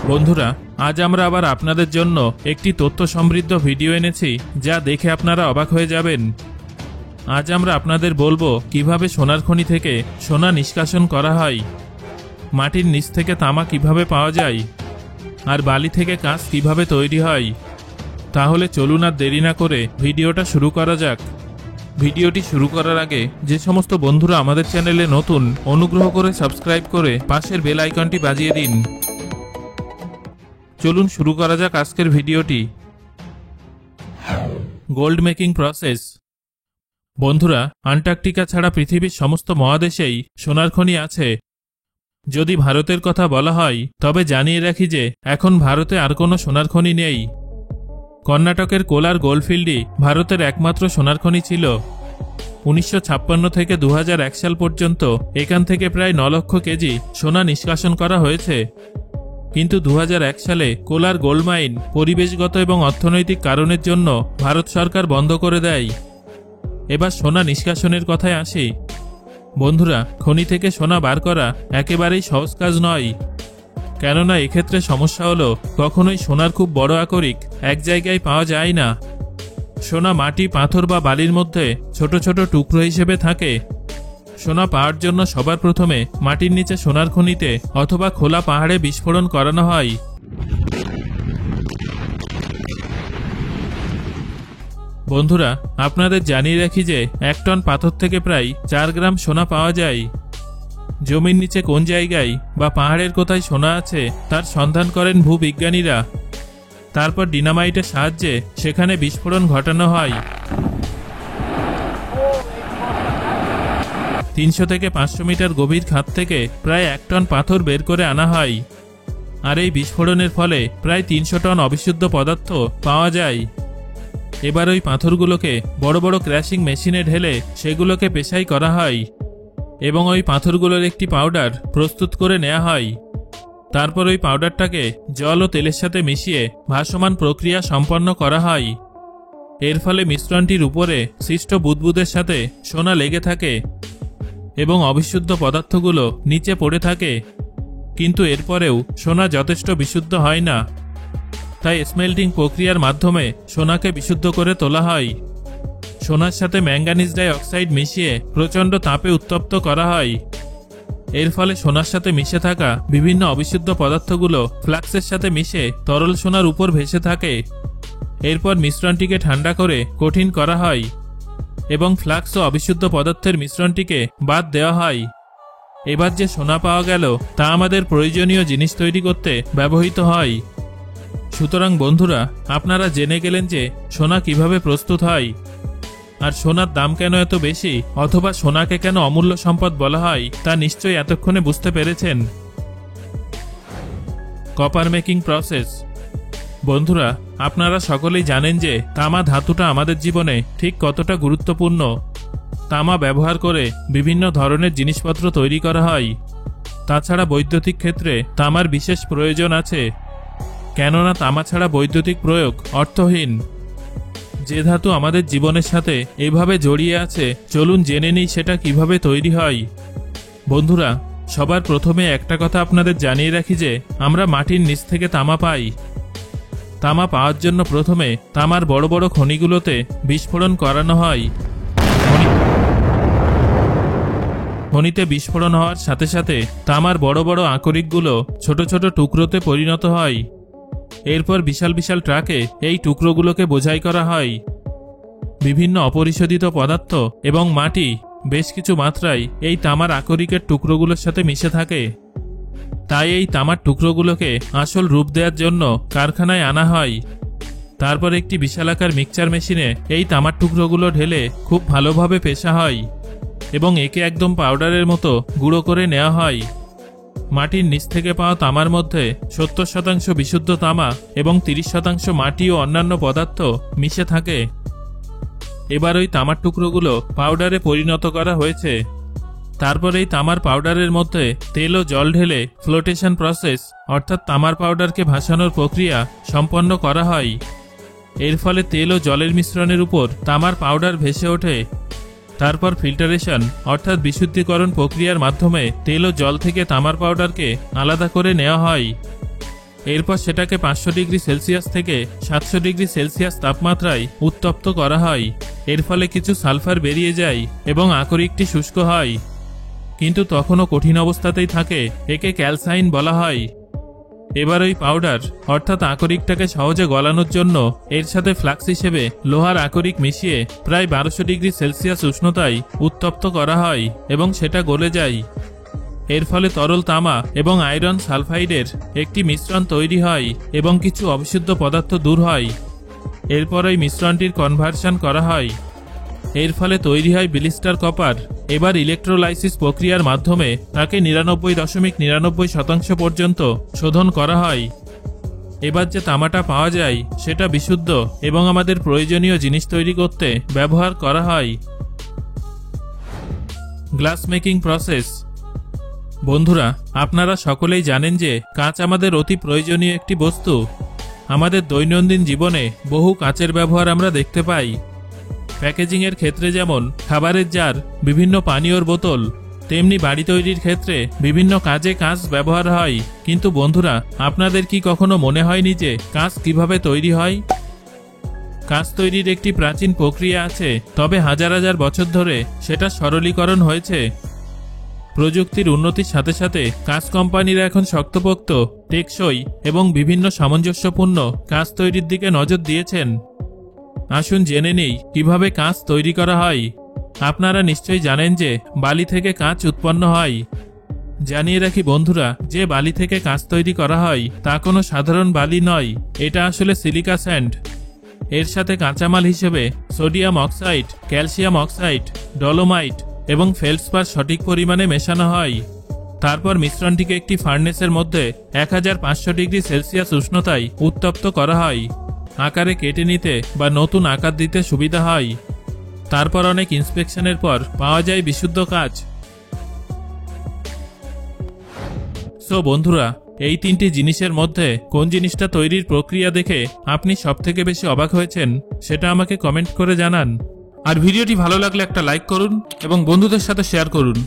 বন্ধুরা, আজ আমরা আবার আপনাদের জন্য একটি তথ্য সমৃদ্ধ ভিডিও এনেছি, যা দেখে আপনারা অবাক হয়ে যাবেন। আজ আমরা আপনাদের বলবো কিভাবে সোনার খনি থেকে সোনা নিষ্কাশন করা হয়, মাটির নিচ থেকে তামা কিভাবে পাওয়া যায়, আর বালি থেকে কাঁচ কিভাবে তৈরি হয়। তাহলে চলুন আর দেরি না করে ভিডিওটা শুরু করা যাক। ভিডিওটি শুরু করার আগে যে সমস্ত বন্ধুরা আমাদের চ্যানেলে নতুন, অনুগ্রহ করে সাবস্ক্রাইব করে পাশের বেল আইকনটি বাজিয়ে দিন। চলুন শুরু করা যাক আজকের ভিডিওটি। Gold making process. বন্ধুরা, আন্টার্কটিকা ছাড়া পৃথিবীর সমস্ত মহাদেশেই সোনার খনি আছে। যদি ভারতের কথা বলা হয়, তবে জানিয়ে রাখি যে এখন ভারতে আর কোনো সোনার খনি নেই। কর্ণাটকের কোলার গোল্ডফিল্ডই ভারতের একমাত্র সোনার খনি ছিল। 1956 থেকে 2001 সাল পর্যন্ত এখান থেকে প্রায় 9 লক্ষ কেজি সোনা নিষ্কাশন করা হয়েছে। কিন্তু 2001 সালে কোলার গোল্ড মাইন পরিবেশগত এবং অর্থনৈতিক কারণের জন্য ভারত সরকার বন্ধ করে দেয়। এবার সোনা নিষ্কাশনের কথায় আসি। বন্ধুরা, খনি থেকে সোনা বার করা একেবারেই সহজ কাজ নয়। কেননা এক্ষেত্রে সমস্যা হলো, কখনোই সোনার খুব বড় আকরিক এক জায়গায় পাওয়া যায় না। সোনা মাটি, পাথর বা বালির মধ্যে ছোট ছোট টুকরো হিসেবে থাকে। সোনা পাওয়ার জন্য সবার প্রথমে মাটির নিচে সোনার খনিতে অথবা খোলা পাহাড়ে বিস্ফোরণ করানো হয়। বন্ধুরা, আপনাদের জানিয়ে রাখি যে 1 টন পাথর থেকে প্রায় 4 গ্রাম সোনা পাওয়া যায়। জমির নিচে কোন জায়গায় বা পাহাড়ের কোথায় সোনা আছে তার সন্ধান করেন ভূবিজ্ঞানীরা। তারপর ডিনামাইটের সাহায্যে সেখানে বিস্ফোরণ ঘটানো হয়। 300 থেকে 500 মিটার গভীর খাত থেকে প্রায় 1 টন পাথর বের করে আনা হয়। আর এই বিস্ফোরণের ফলে প্রায় 300 টন অবিশুদ্ধ পদার্থ পাওয়া যায়। এবার ওই পাথরগুলোকে বড় বড় ক্র্যাশিং মেশিনে ঢেলে সেগুলোকে পেশাই করা হয় এবং ওই পাথরগুলোর একটি পাউডার প্রস্তুত করে নেওয়া হয়। তারপর ওই পাউডারটাকে জল ও তেলের সাথে মিশিয়ে ভাসমান প্রক্রিয়া সম্পন্ন করা হয়। এর ফলে মিশ্রণটির উপরে সৃষ্ট বুদবুদের সাথে সোনা লেগে থাকে এবং অবিশুদ্ধ পদার্থগুলো নিচে পড়ে থাকে। কিন্তু এরপরেও সোনা যথেষ্ট বিশুদ্ধ হয় না। তাই স্মেল্টিং প্রক্রিয়ার মাধ্যমে সোনাকে বিশুদ্ধ করে তোলা হয়। সোনার সাথে ম্যাঙ্গানিজ ডাই অক্সাইড মিশিয়ে প্রচণ্ড তাপে উত্তপ্ত করা হয়। এর ফলে সোনার সাথে মিশে থাকা বিভিন্ন অবিশুদ্ধ পদার্থগুলো ফ্লাক্সের সাথে মিশে তরল সোনার উপর ভেসে থাকে। এরপর মিশ্রণটিকে ঠান্ডা করে কঠিন করা হয় এবং ফ্লাক্স ও অবিশুদ্ধ পদার্থের মিশ্রণটিকে বাদ দেওয়া হয়। এবার যে সোনা পাওয়া গেল তা আমাদের প্রয়োজনীয় জিনিস তৈরি করতে ব্যবহৃত হয়। সুতরাং বন্ধুরা, আপনারা জেনে গেলেন যে সোনা কিভাবে প্রস্তুত হয়, আর সোনার দাম কেন এত বেশি, অথবা সোনাকে কেন অমূল্য সম্পদ বলা হয় তা নিশ্চয়ই এতক্ষণে বুঝতে পেরেছেন। Copper making process. বন্ধুরা, আপনারা সকলেই জানেন যে তামা ধাতুটা আমাদের জীবনে ঠিক কতটা গুরুত্বপূর্ণ। তামা ব্যবহার করে বিভিন্ন ধরনের জিনিসপত্র তৈরি করা হয়। তাছাড়া বৈদ্যুতিক ক্ষেত্রে তামার বিশেষ প্রয়োজন আছে, কেননা তামা ছাড়া বৈদ্যুতিক প্রয়োগ অর্থহীন। যে ধাতু আমাদের জীবনের সাথে এভাবে জড়িয়ে আছে, চলুন জেনে নিই সেটা কিভাবে তৈরি হয়। বন্ধুরা, সবার প্রথমে একটা কথা আপনাদের জানিয়ে রাখি যে আমরা মাটির নিচ থেকে তামা পাই। তামা পাওয়ার জন্য প্রথমে তামার বড় বড় খনিগুলোতে বিস্ফোরণ করানো হয়। খনিতে বিস্ফোরণ হওয়ার সাথে সাথে তামার বড় বড় আকরিকগুলো ছোট ছোট টুকরোতে পরিণত হয়। এরপর বিশাল বিশাল ট্রাকে এই টুকরোগুলোকে বোঝাই করা হয়। বিভিন্ন অপরিশোধিত পদার্থ এবং মাটি বেশ কিছু মাত্রায় এই তামার আকরিকের টুকরোগুলোর সাথে মিশে থাকে। তাই এই তামার টুকরোগুলোকে আসল রূপ দেওয়ার জন্য কারখানায় আনা হয়। তারপর একটি বিশালাকার মিক্সচার মেশিনে এই তামার টুকরোগুলো ঢেলে খুব ভালোভাবে পেশা হয় এবং একে একদম পাউডারের মতো গুঁড়ো করে নেওয়া হয়। মাটির নিচ থেকে পাওয়া তামার মধ্যে 70% বিশুদ্ধ তামা এবং 30% মাটি ও অন্যান্য পদার্থ মিশে থাকে। এবার ওই তামার টুকরোগুলো পাউডারে পরিণত করা হয়েছে। তারপর এই তামার পাউডারের মধ্যে তেল ও জল ঢেলে ফ্লোটেশন প্রসেস, অর্থাৎ তামার পাউডারকে ভাসানোর প্রক্রিয়া সম্পন্ন করা হয়। এর ফলে তেল ও জলের মিশ্রণের উপর তামার পাউডার ভেসে ওঠে। তারপর ফিল্টারেশন অর্থাৎ বিশুদ্ধীকরণ প্রক্রিয়ার মাধ্যমে তেল ও জল থেকে তামার পাউডারকে আলাদা করে নেওয়া হয়। এরপর সেটাকে 500 ডিগ্রি সেলসিয়াস থেকে 700 ডিগ্রি সেলসিয়াস তাপমাত্রায় উত্তপ্ত করা হয়। এর ফলে কিছু সালফার বেরিয়ে যায় এবং আকরিকটি শুষ্ক হয়, কিন্তু তখনও কঠিন অবস্থাতেই থাকে। একে ক্যালসাইন বলা হয়। এবার ওই পাউডার অর্থাৎ আকরিকটাকে সহজে গলানোর জন্য এর সাথে ফ্লাক্স হিসেবে লোহার আকরিক মিশিয়ে প্রায় 1200 ডিগ্রি সেলসিয়াস উষ্ণতায় উত্তপ্ত করা হয় এবং সেটা গলে যায়। এর ফলে তরল তামা এবং আয়রন সালফাইডের একটি মিশ্রণ তৈরি হয় এবং কিছু অবিশুদ্ধ পদার্থ দূর হয়। এরপর ওই মিশ্রণটির কনভার্সন করা হয়। এর ফলে তৈরি হয় ব্লিস্টার কপার। এবার ইলেকট্রোলাইসিস প্রক্রিয়ার মাধ্যমে তাকে 99.99% পর্যন্ত শোধন করা হয়। এবার যে তামাটা পাওয়া যায় সেটা বিশুদ্ধ এবং আমাদের প্রয়োজনীয় জিনিস তৈরি করতে ব্যবহার করা হয়। Glass making process. বন্ধুরা, আপনারা সকলেই জানেন যে কাঁচ আমাদের অতি প্রয়োজনীয় একটি বস্তু। আমাদের দৈনন্দিন জীবনে বহু কাঁচের ব্যবহার আমরা দেখতে পাই। প্যাকেজিংয়ের ক্ষেত্রে যেমন খাবারের জার, বিভিন্ন পানীয়র বোতল, তেমনি বাড়ি তৈরির ক্ষেত্রে বিভিন্ন কাজে কাঁচ ব্যবহার হয়। কিন্তু বন্ধুরা, আপনাদের কি কখনো মনে হয়নি যে কাঁচ কিভাবে তৈরি হয়? কাঁচ তৈরির একটি প্রাচীন প্রক্রিয়া আছে, তবে হাজার হাজার বছর ধরে সেটা সরলীকরণ হয়েছে। প্রযুক্তির উন্নতির সাথে সাথে কাঁচ কোম্পানিরা এখন শক্তপোক্ত, টেকসই এবং বিভিন্ন সামঞ্জস্যপূর্ণ কাঁচ তৈরির দিকে নজর দিয়েছেন। আসুন জেনে নেই কিভাবে কাঁচ তৈরি করা হয়। আপনারা নিশ্চয়ই জানেন যে বালি থেকে কাঁচ উৎপন্ন হয়। জানিয়ে রাখি বন্ধুরা, যে বালি থেকে কাঁচ তৈরি করা হয় তা কোনো সাধারণ বালি নয়, এটা আসলে সিলিকা স্যান্ড। এর সাথে কাঁচামাল হিসেবে sodium oxide, calcium oxide, dolomite এবং ফেল্ডস্পার সঠিক পরিমাণে মেশানো হয়। তারপর মিশ্রণটিকে একটি ফার্নেসের মধ্যে 1500 ডিগ্রি সেলসিয়াস উষ্ণতায় উত্তপ্ত করা হয়। আকারে কেটে নিতে বা নতুন আকার দিতে সুবিধা হয়। তারপর অনেক ইন্সপেকশনের পর পাওয়া যায় বিশুদ্ধ কাঁচ। সো বন্ধুরা, এই তিনটি জিনিসের মধ্যে কোন জিনিসটা তৈরির প্রক্রিয়া দেখে আপনি সবথেকে বেশি অবাক হয়েছেন সেটা আমাকে কমেন্ট করে জানান। আর ভিডিওটি ভালো লাগলে একটা লাইক করুন এবং বন্ধুদের সাথে শেয়ার করুন।